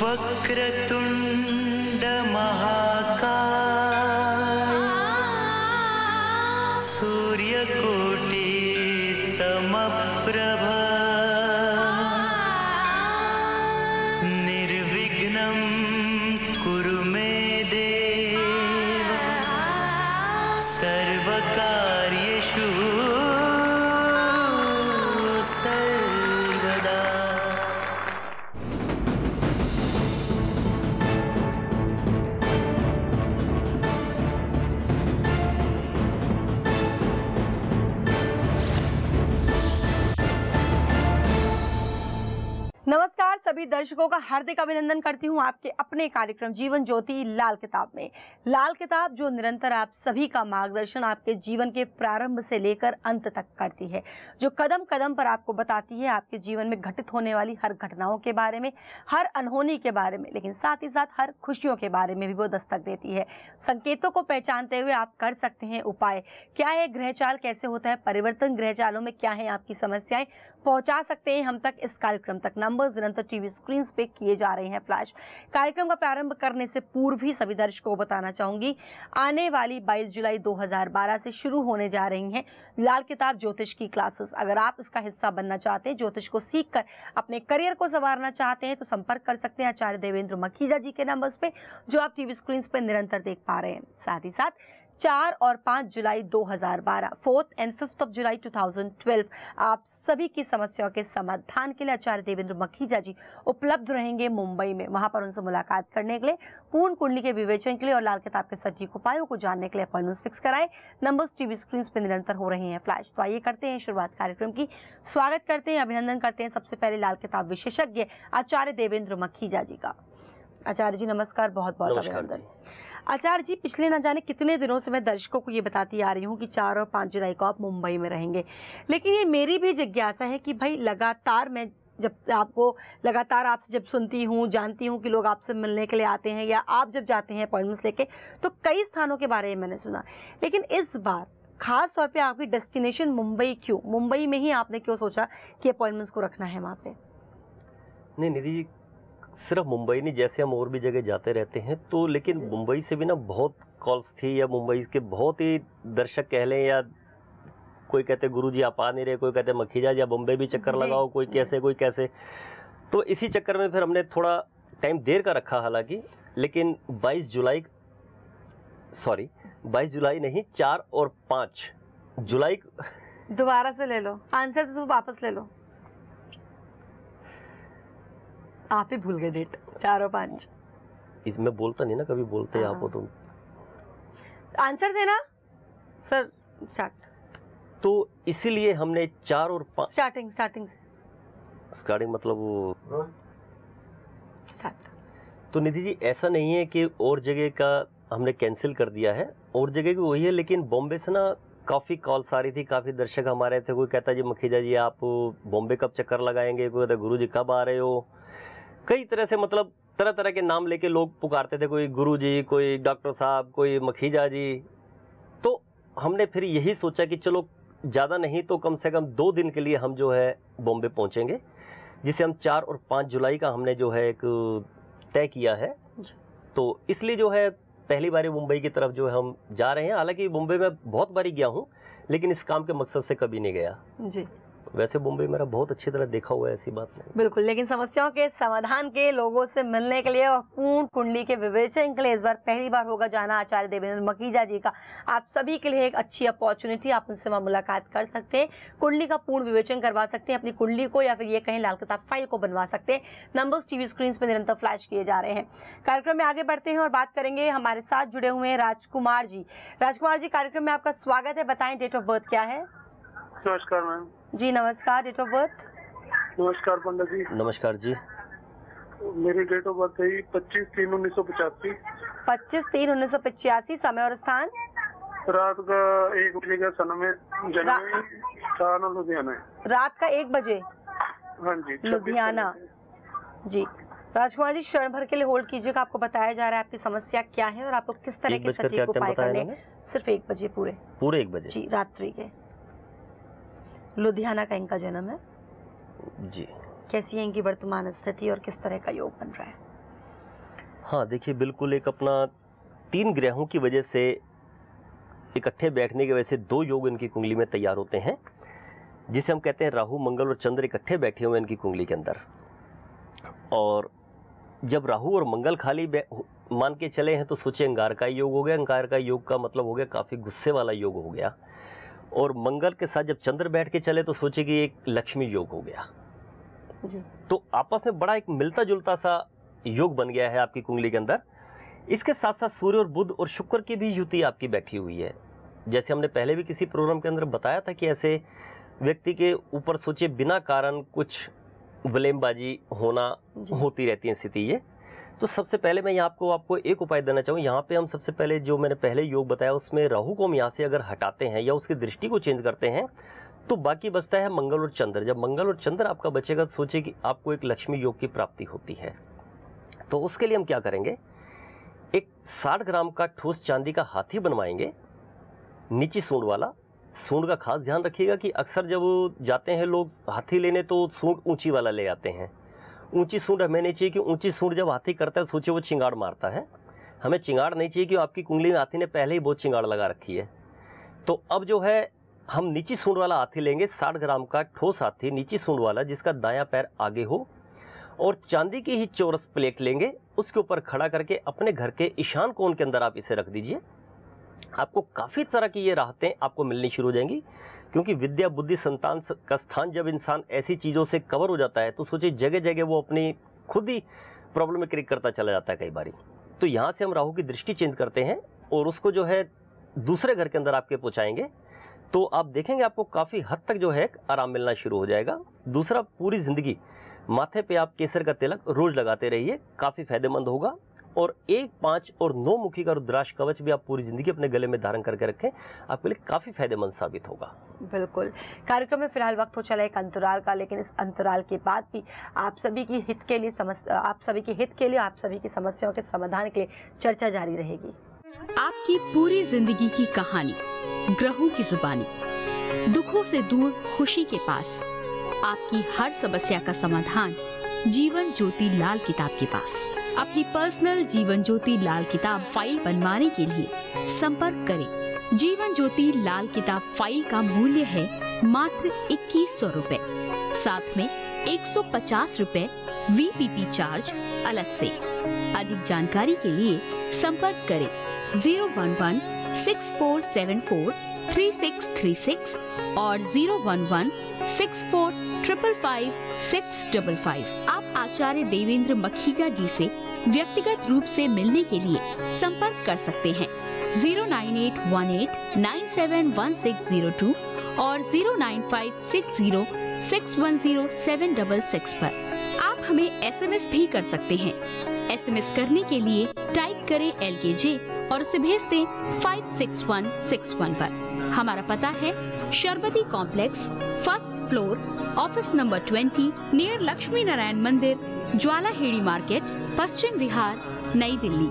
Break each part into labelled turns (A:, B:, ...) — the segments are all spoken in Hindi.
A: वक्रतुंड महाकाय सूर्यकोटि समप्रभ निर्विघ्नं कुरु मे देव सर्वकार्येषु सर्वदा।
B: नमस्कार, सभी दर्शकों का हार्दिक अभिनंदन करती हूं आपके अपने कार्यक्रम जीवन ज्योति लाल किताब में। लाल किताब जो निरंतर आप सभी का मार्गदर्शन आपके जीवन के प्रारंभ से लेकर अंत तक करती है, जो कदम कदम पर आपको बताती है आपके जीवन में घटित होने वाली हर घटनाओं के बारे में, हर अनहोनी के बारे में, लेकिन साथ ही साथ हर खुशियों के बारे में भी वो दस्तक देती है। संकेतों को पहचानते हुए आप कर सकते हैं उपाय। क्या है ग्रह चाल, कैसे होता है परिवर्तन, ग्रह चालों में क्या है आपकी समस्याएं, पहुंचा सकते हैं हम तक इस कार्यक्रम तक। नंबर्स निरंतर टीवी स्क्रीन पे किए जा रहे हैं फ्लैश। कार्यक्रम का प्रारंभ करने से पूर्व ही सभी दर्शकों को बताना चाहूंगी, आने वाली 22 जुलाई 2012 से शुरू होने जा रही हैं लाल किताब ज्योतिष की क्लासेस। अगर आप इसका हिस्सा बनना चाहते हैं, ज्योतिष को सीखकर अपने करियर को संवारना चाहते हैं, तो संपर्क कर सकते हैं आचार्य देवेंद्र मखीजा जी के नंबर्स पे जो आप टीवी स्क्रीन पे निरंतर देख पा रहे हैं। साथ ही साथ 4 और 5 जुलाई 2012, 4 एंड 5 जुलाई 2012 आप सभी की समस्याओं के समाधान के लिए आचार्य देवेंद्र मखीजा जी उपलब्ध रहेंगे मुंबई में। वहां पर उनसे मुलाकात करने के लिए, पूर्ण कुंडली के विवेचन के लिए और लाल किताब के सटीक उपायों को जानने के लिए अपॉइंटमेंट फिक्स कराएं। नंबर्स टीवी स्क्रीन पर निरंतर हो रहे हैं फ्लैश। तो आइए करते हैं शुरुआत कार्यक्रम की। स्वागत करते हैं, अभिनंदन करते हैं सबसे पहले लाल किताब विशेषज्ञ आचार्य देवेंद्र मखीजा जी का। आचार्य जी नमस्कार, बहुत बहुत अभिनंदन। आचार्य जी, पिछले न जाने कितने दिनों से मैं दर्शकों को ये बताती आ रही हूँ कि 4 और 5 जुलाई को आप मुंबई में रहेंगे, लेकिन ये मेरी भी जिज्ञासा है कि भाई लगातार मैं जब आपसे जब सुनती हूँ, जानती हूँ कि लोग आपसे मिलने के लिए आते हैं या आप जब जाते हैं अपॉइंटमेंट्स लेके, तो कई स्थानों के बारे में मैंने सुना, लेकिन इस बार खास तौर पे आपकी डेस्टिनेशन मुंबई क्यों? मुंबई में ही आपने क्यों सोचा कि अपॉइंटमेंट्स को रखना है वहाँ पे?
C: नहीं निधि जी, सिर्फ मुंबई नहीं, जैसे हम और भी जगह जाते रहते हैं तो, लेकिन मुंबई से भी ना बहुत कॉल्स थी, या मुंबई के बहुत ही दर्शक कह लें, या कोई कहते गुरुजी आप आ नहीं रहे, कोई कहते मखीजा जी आप बम्बई भी चक्कर लगाओ, कोई कैसे कोई कैसे। तो इसी चक्कर में फिर हमने थोड़ा टाइम देर का रखा हालांकि, लेकिन 22 जुलाई नहीं, 4 और 5 जुलाई
B: दोबारा से ले लो, आंसर से वापस ले लो, आप ही भूल गए डेट। 4 और 5
C: इसमें बोलता नहीं ना, कभी बोलते हैं आप हो तुम।
B: आंसर देना सर, स्टार्ट।
C: तो इसीलिए हमने 4 और 5
B: स्टार्टिंग मतलब
C: वो
B: स्टार्ट।
C: तो निधि जी ऐसा नहीं है कि और जगह का हमने कैंसिल कर दिया है, और जगह की वही है, लेकिन बॉम्बे से ना काफ़ी कॉल्स आ रही थी, काफ़ी दर्शक हमारे थे। कोई कहता जी मखीजा जी आप बॉम्बे कब चक्कर लगाएंगे, कोई कहता गुरु जी कब आ रहे हो। कई तरह से मतलब तरह तरह के नाम लेके लोग पुकारते थे, कोई गुरु जी, कोई डॉक्टर साहब, कोई मखीजा जी। तो हमने फिर यही सोचा कि चलो ज़्यादा नहीं तो कम से कम 2 दिन के लिए हम जो है बॉम्बे पहुंचेंगे, जिसे हम 4 और 5 जुलाई का हमने जो है एक तय किया है। तो इसलिए जो है पहली बार मुंबई की तरफ जो है हम जा रहे हैं। हालांकि मुंबई में बहुत बारी गया हूँ, लेकिन इस काम के मकसद से कभी नहीं गया जी। वैसे मुंबई मेरा बहुत अच्छी तरह देखा हुआ है, ऐसी बात नहीं।
B: बिल्कुल, लेकिन समस्याओं के समाधान के, लोगों से मिलने के लिए और पूर्ण कुंडली के विवेचन के लिए इस बार पहली बार होगा जाना आचार्य देवेंद्र मखीजा जी का। आप सभी के लिए एक अच्छी अपॉर्चुनिटी, आप उनसे मुलाकात कर सकते हैं, कुंडली का पूर्ण विवेचन करवा सकते हैं, अपनी कुंडली को या फिर ये कहीं लाल किताब फाइल को बनवा सकते हैं। नंबर्स टीवी स्क्रीन पर निरंतर फ्लैश किए जा रहे हैं। कार्यक्रम में आगे बढ़ते हैं और बात करेंगे, हमारे साथ जुड़े हुए हैं राजकुमार जी। राजकुमार जी, कार्यक्रम में आपका स्वागत है, बताएं डेट ऑफ बर्थ क्या है?
D: नमस्कार मैम
B: जी नमस्कार, डेट ऑफ बर्थ?
D: नमस्कार पंडित जी।
C: नमस्कार जी।
D: मेरी डेट ऑफ बर्थ है 25/3/1985।
B: 25/3/1985। समय और स्थान?
D: रात का 1 बजे का समय, जन्म लुधियाना है।
B: रात का 1 बजे?
D: हाँ जी,
B: लुधियाना जी। राजकुमार जी, क्षण भर के लिए होल्ड कीजिएगा, आपको बताया जा रहा है आपकी समस्या क्या है और आपको किस तरह के सटीक उपाय करने। सिर्फ 1 बजे पूरे 1
C: बजे
B: जी, रात्रि के। लुधियाना का इनका जन्म है
C: जी।
B: कैसी है इनकी वर्तमान स्थिति और किस तरह का योग बन रहा है?
C: हाँ देखिए, बिल्कुल एक अपना 3 ग्रहों की वजह से इकट्ठे बैठने की वजह से 2 योग इनकी कुंडली में तैयार होते हैं, जिसे हम कहते हैं राहु मंगल और चंद्र इकट्ठे बैठे हुए हैं इनकी कुंडली के अंदर। और जब राहु और मंगल खाली मान के चले हैं तो सोचिए अंगार का योग हो गया। अंगार का योग का मतलब हो गया काफ़ी गुस्से वाला योग हो गया। और मंगल के साथ जब चंद्र बैठ के चले तो सोचिए कि एक लक्ष्मी योग हो गया
B: जी।
C: तो आपस में बड़ा एक मिलता जुलता सा योग बन गया है आपकी कुंडली के अंदर। इसके साथ साथ सूर्य और बुध और शुक्र की भी युति आपकी बैठी हुई है। जैसे हमने पहले भी किसी प्रोग्राम के अंदर बताया था कि ऐसे व्यक्ति के ऊपर सोचिए बिना कारण कुछ ब्लेमबाजी होना होती रहती है स्थिति ये। तो सबसे पहले मैं आपको एक उपाय देना चाहूँ। यहाँ पे हम सबसे पहले जो मैंने पहले योग बताया उसमें राहु को हम यहाँ से अगर हटाते हैं या उसकी दृष्टि को चेंज करते हैं तो बाकी बचता है मंगल और चंद्र। जब मंगल और चंद्र आपका बचेगा तो सोचिए कि आपको एक लक्ष्मी योग की प्राप्ति होती है। तो उसके लिए हम क्या करेंगे, एक 60 ग्राम का ठोस चांदी का हाथी बनवाएंगे, नीची सूंड वाला। सूंड का खास ध्यान रखिएगा कि अक्सर जब जाते हैं लोग हाथी लेने तो सूंड ऊंची वाला ले आते हैं। ऊंची सूंड हमें नहीं चाहिए कि ऊंची सूंड जब हाथी करता है सोचिए वो चिंगाड़ मारता है। हमें चिंगाड़ नहीं चाहिए कि आपकी कुंडली में हाथी ने पहले ही बहुत चिंगाड़ लगा रखी है। तो अब जो है हम नीची सूंड वाला हाथी लेंगे, 60 ग्राम का ठोस हाथी नीची सूंड वाला जिसका दायां पैर आगे हो, और चांदी की ही चौरस प्लेट लेंगे, उसके ऊपर खड़ा करके अपने घर के ईशान कोण के अंदर आप इसे रख दीजिए। आपको काफ़ी तरह की ये राहतें आपको मिलनी शुरू हो जाएंगी, क्योंकि विद्या बुद्धि संतान का स्थान जब इंसान ऐसी चीज़ों से कवर हो जाता है तो सोचिए जगह जगह वो अपनी खुद ही प्रॉब्लम में क्रिएट करता चला जाता है कई बारी। तो यहाँ से हम राहु की दृष्टि चेंज करते हैं और उसको जो है दूसरे घर के अंदर आपके पहुँचाएंगे तो आप देखेंगे आपको काफ़ी हद तक जो है आराम मिलना शुरू हो जाएगा। दूसरा, पूरी ज़िंदगी माथे पे आप केसर का तिलक रोज़ लगाते रहिए, काफ़ी फायदेमंद होगा। और 1, 5 और 9 मुखी का रुद्राक्ष कवच भी आप पूरी ज़िंदगी अपने गले में धारण करके रखें, आपके लिए काफ़ी फायदेमंद साबित होगा।
B: बिल्कुल। कार्यक्रम में फिलहाल वक्त हो चला एक अंतराल का, लेकिन इस अंतराल के बाद भी आप सभी की हित के लिए आप सभी की समस्याओं के समाधान के लिए चर्चा जारी रहेगी।
E: आपकी पूरी जिंदगी की कहानी, ग्रहों की जुबानी, दुखों से दूर खुशी के पास, आपकी हर समस्या का समाधान जीवन ज्योति लाल किताब के पास। अपनी पर्सनल जीवन ज्योति लाल किताब फाइल बनवाने के लिए संपर्क करें। जीवन ज्योति लाल किताब फाइल का मूल्य है मात्र 2100 रुपए। साथ में 150 रुपए VPP चार्ज अलग से। अधिक जानकारी के लिए संपर्क करें 011-6474-3636 और 011-6455-655। आप आचार्य देवेंद्र मखीजा जी से व्यक्तिगत रूप से मिलने के लिए संपर्क कर सकते हैं 09818971602 और 09560610766 पर। आप हमें SMS भी कर सकते हैं। SMS करने के लिए टाइप करें LKJ और उसे भेज दें 56161 पर। हमारा पता है Sharbati complex, 1st floor, office number 20, near Lakshmi Narayan मंदिर, ज्वालाहेड़ी मार्केट, पश्चिम विहार, नई दिल्ली।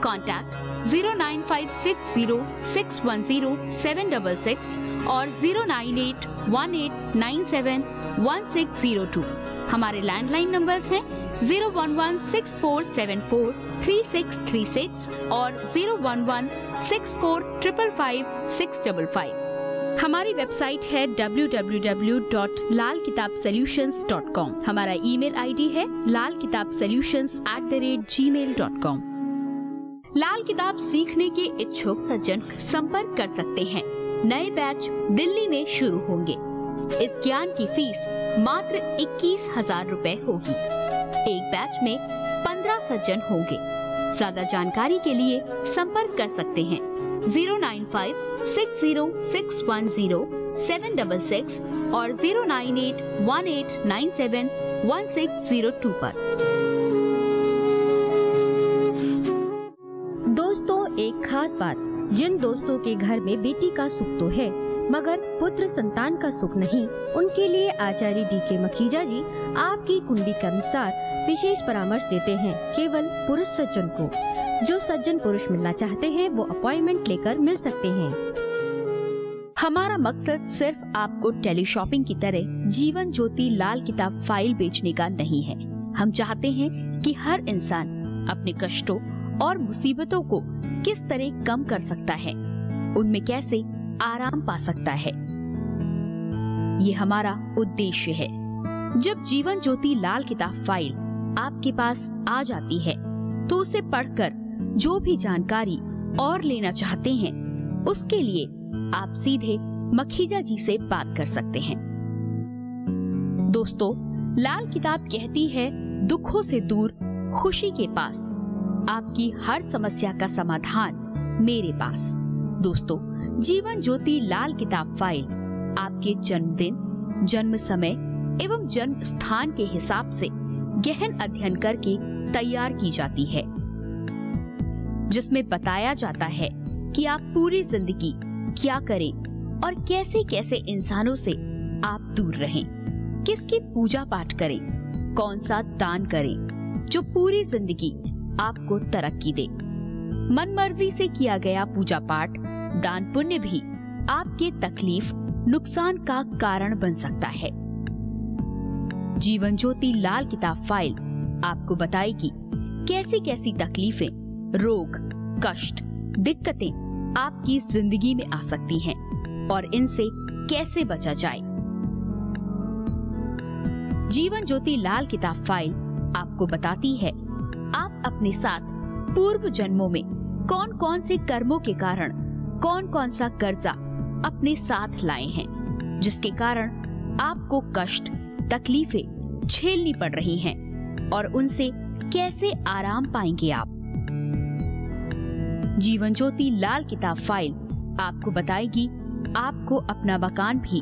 E: कॉन्टैक्ट 09560610766 और 09818971602। हमारे लैंडलाइन नंबर्स हैं 011-6474-3636 और 011-64555655। हमारी वेबसाइट है www.lalkitabsolutions.com। हमारा ईमेल ID है lalkitabsolutions@gmail.com। लाल किताब सीखने के इच्छुक सज्जन संपर्क कर सकते हैं। नए बैच दिल्ली में शुरू होंगे। इस ज्ञान की फीस मात्र 21,000 रुपए होगी। एक बैच में 15 सज्जन होंगे। ज्यादा जानकारी के लिए संपर्क कर सकते हैं 09560610766 और 09818971602 पर।
F: दोस्तों, एक खास बात, जिन दोस्तों के घर में बेटी का सुख तो है मगर पुत्र संतान का सुख नहीं, उनके लिए आचार्य DK मखीजा जी आपकी कुंडली के अनुसार विशेष परामर्श देते हैं केवल पुरुष सज्जन को। जो सज्जन पुरुष मिलना चाहते हैं वो अपॉइंटमेंट लेकर मिल सकते हैं।
E: हमारा मकसद सिर्फ आपको टेली शॉपिंग की तरह जीवन ज्योति लाल किताब फाइल बेचने का नहीं है। हम चाहते हैं कि हर इंसान अपने कष्टों और मुसीबतों को किस तरह कम कर सकता है, उनमें कैसे आराम पा सकता है, ये हमारा उद्देश्य है। जब जीवन ज्योति लाल किताब फाइल आपके पास आ जाती है तो उसे पढ़कर जो भी जानकारी और लेना चाहते हैं उसके लिए आप सीधे मखीजा जी से बात कर सकते हैं। दोस्तों, लाल किताब कहती है दुखों से दूर खुशी के पास, आपकी हर समस्या का समाधान मेरे पास। दोस्तों, जीवन ज्योति लाल किताब फाइल आपके जन्मदिन, जन्म समय एवं जन्म स्थान के हिसाब से गहन अध्ययन करके तैयार की जाती है, जिसमें बताया जाता है कि आप पूरी जिंदगी क्या करें और कैसे कैसे इंसानों से आप दूर रहें, किसकी पूजा पाठ करें, कौन सा दान करें जो पूरी जिंदगी आपको तरक्की दे। मन मर्जी से किया गया पूजा पाठ, दान पुण्य भी आपके तकलीफ, नुकसान का कारण बन सकता है। जीवन ज्योति लाल किताब फाइल आपको बताएगी कैसी कैसी तकलीफें, रोग, कष्ट, दिक्कतें आपकी जिंदगी में आ सकती हैं और इनसे कैसे बचा जाए। जीवन ज्योति लाल किताब फाइल आपको बताती है आप अपने साथ पूर्व जन्मों में कौन कौन से कर्मों के कारण कौन कौन सा कर्जा अपने साथ लाए हैं, जिसके कारण आपको कष्ट, तकलीफें झेलनी पड़ रही हैं और उनसे कैसे आराम पाएंगे आप। जीवन ज्योति लाल किताब फाइल आपको बताएगी आपको अपना मकान भी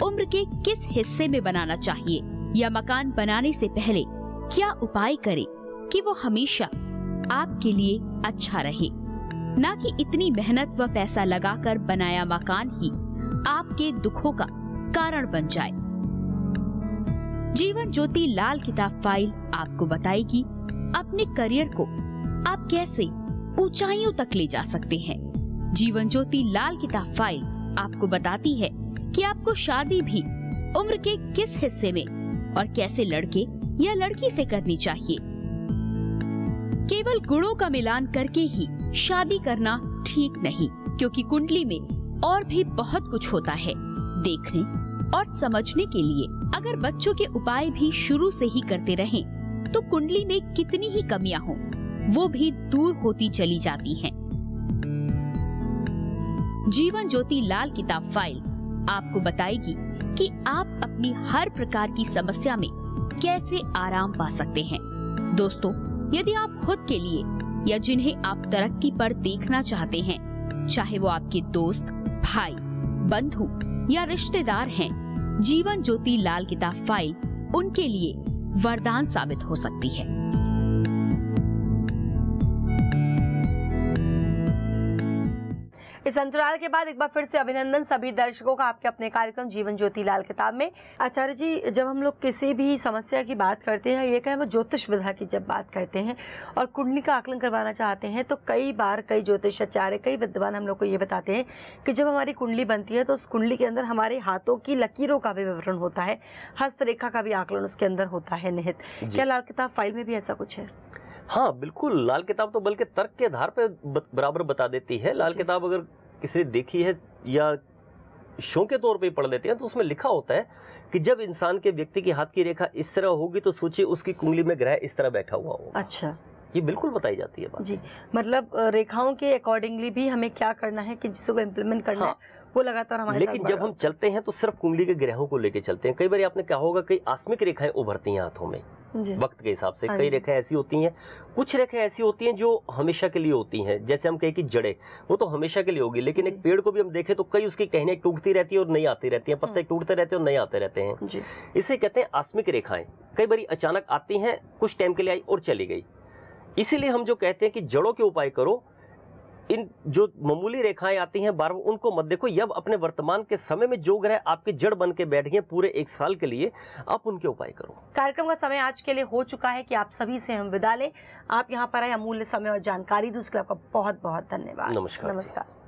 E: उम्र के किस हिस्से में बनाना चाहिए या मकान बनाने से पहले क्या उपाय करें कि वो हमेशा आपके लिए अच्छा रहे, ना कि इतनी मेहनत व पैसा लगाकर बनाया मकान ही आपके दुखों का कारण बन जाए। जीवन ज्योति लाल किताब फाइल आपको बताएगी अपने करियर को आप कैसे ऊंचाइयों तक ले जा सकते हैं। जीवन ज्योति लाल किताब फाइल आपको बताती है कि आपको शादी भी उम्र के किस हिस्से में और कैसे लड़के या लड़की से करनी चाहिए। केवल गुणों का मिलान करके ही शादी करना ठीक नहीं, क्योंकि कुंडली में और भी बहुत कुछ होता है देखने और समझने के लिए। अगर बच्चों के उपाय भी शुरू से ही करते रहें, तो कुंडली में कितनी ही कमियां हों, वो भी दूर होती चली जाती हैं। जीवन ज्योति लाल किताब फाइल आपको बताएगी कि आप अपनी हर प्रकार की समस्या में कैसे आराम पा सकते हैं। दोस्तों, यदि आप खुद के लिए या जिन्हें आप तरक्की पर देखना चाहते हैं, चाहे वो आपके दोस्त, भाई, बंधु या रिश्तेदार हैं, जीवन ज्योति लाल किताब फाइल उनके लिए वरदान साबित हो सकती है।
B: इस अंतराल के बाद एक बार फिर से अभिनंदन सभी दर्शकों का आपके अपने कार्यक्रम जीवन ज्योति लाल किताब में। आचार्य जी, जब हम लोग किसी भी समस्या की बात करते हैं, ये कहें वो ज्योतिष विधा की जब बात करते हैं और कुंडली का आकलन करवाना चाहते हैं, तो कई बार कई ज्योतिषाचार्य, कई विद्वान हम लोग को ये बताते हैं कि जब हमारी कुंडली बनती है तो उस कुंडली के अंदर हमारे हाथों की लकीरों का भी विवरण होता है, हस्तरेखा का भी आकलन उसके अंदर होता है निहित। क्या लाल किताब फाइल में भी ऐसा कुछ है?
C: हाँ बिल्कुल, लाल किताब तो बल्कि तर्क के आधार पे बराबर बता देती है। लाल किताब अगर किसी ने देखी है या शो के तौर पे पढ़ लेते हैं तो उसमें लिखा होता है कि जब इंसान के व्यक्ति की हाथ की रेखा इस तरह होगी तो सोचिए उसकी कुंडली में ग्रह इस तरह बैठा हुआ होगा।
B: अच्छा,
C: ये बिल्कुल बताई जाती है बात
B: जी। मतलब रेखाओं के अकॉर्डिंगली भी हमें क्या करना है कि जिसको इम्प्लीमेंट करना है वो लगातार हमारे साथ।
C: लेकिन जब हम चलते हैं तो सिर्फ कुंडली के ग्रहों को लेके चलते हैं। कई बार आपने कहा होगा कई आस्मिक रेखाएं उभरती हैं हाथों में वक्त के हिसाब से। कई रेखाएं ऐसी होती हैं, कुछ रेखाएं ऐसी होती हैं जो हमेशा के लिए होती हैं। जैसे हम कहें कि जड़ें, वो तो हमेशा के लिए होगी, लेकिन एक पेड़ को भी हम देखें तो कई उसकी टहनियां टूटती रहती है और नई आती रहती हैं, पत्ते टूटते रहते हैं और नए आते रहते हैं। इसे कहते हैं आस्मिक रेखाएं। कई बार अचानक आती हैं, कुछ टाइम के लिए आई और चली गई। इसीलिए हम जो कहते हैं कि जड़ों के उपाय करो, इन जो मामूली रेखाएं आती हैं बार बार उनको मत देखो। जब अपने वर्तमान के समय में जो ग्रह आपके जड़ बन के बैठ गए पूरे एक साल के लिए, आप उनके उपाय करो।
B: कार्यक्रम का समय आज के लिए हो चुका है कि आप सभी से हम विदा लें। आप यहाँ पर आए, अमूल्य समय और जानकारी दी, उसके लिए आपका बहुत बहुत धन्यवाद।
C: नमस्कार।
B: नमस्कार।